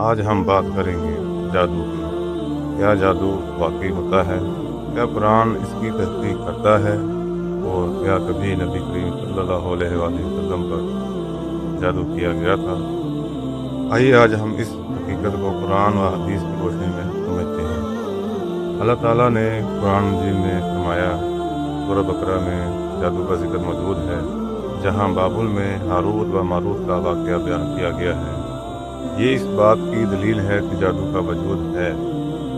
آج ہم بات کریں گے جادو کی۔ کیا جادو واقعی ہوتا ہے؟ کیا قرآن اس کی تصدیق کرتا ہے؟ اور کیا کبھی نبی کریم صلی اللہ علیہ وآلہ وسلم پر جادو کیا گیا تھا؟ آئیے آج ہم اس حقیقت کو قرآن و حدیث کی روشنی میں سمجھتے ہیں۔ اللہ تعالیٰ نے قرآن مجید میں فرمایا، سورہ بقرہ میں جادو کا ذکر موجود ہے، جہاں بابل میں ہاروت و ماروت کا واقعہ بیان کیا گیا ہے۔ یہ اس بات کی دلیل ہے کہ جادو کا وجود ہے،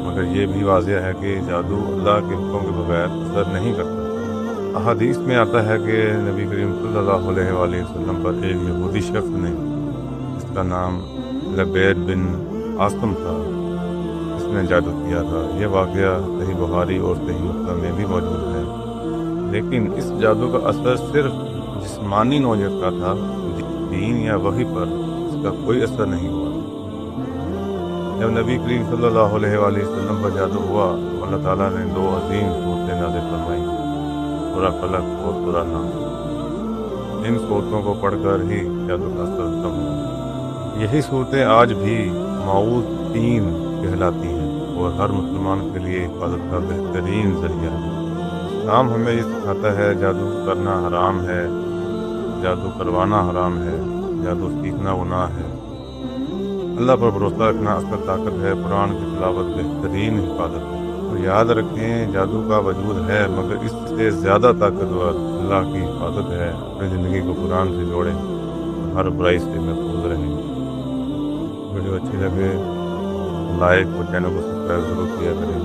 مگر یہ بھی واضح ہے کہ جادو اللہ کے حکم کے بغیر اثر نہیں کرتا۔ احادیث میں آتا ہے کہ نبی کریم صلی اللہ علیہ وآلہ وسلم پر ایک یہودی شخص نے، جس کا نام لبید بن عاصم تھا، اس نے جادو کیا تھا۔ یہ واقعہ صحیح بخاری اور صحیح مسلم میں بھی موجود ہے، لیکن اس جادو کا اثر صرف جسمانی نوعیت کا تھا، دین یا وحی پر اس کا کوئی اثر نہیں ہوا۔ جب نبی کریم صلی اللہ علیہ وآلہ وسلم پر جادو ہوا تو اللہ تعالیٰ نے 2 عظیم صورتیں نازل فرمائیں، سورہ فلق اور سورہ ناس۔ ان صورتوں کو پڑھ کر ہی جادو کا اثر ختم ہوا۔ یہی صورتیں آج بھی معوذتین کہلاتی ہیں اور ہر مسلمان کے لیے حفاظت کا بہترین ذریعہ ہے۔ اسلام ہمیں یہ سکھاتا ہے جادو کرنا حرام ہے، جادو کروانا حرام ہے، جادو سیکھنا گناہ ہے۔ اللہ پر بھروسہ رکھنا اصل طاقت ہے، قرآن کی تلاوت بہترین حفاظت ہے۔ تو یاد رکھیں، جادو کا وجود ہے، مگر اس سے زیادہ طاقتور اللہ کی حفاظت ہے۔ اپنی زندگی کو قرآن سے جوڑیں، ہر برائی سے محفوظ رہیں۔ ویڈیو اچھی لگے لائک اور چینل کو سبسکرائب ضرور کیا کریں۔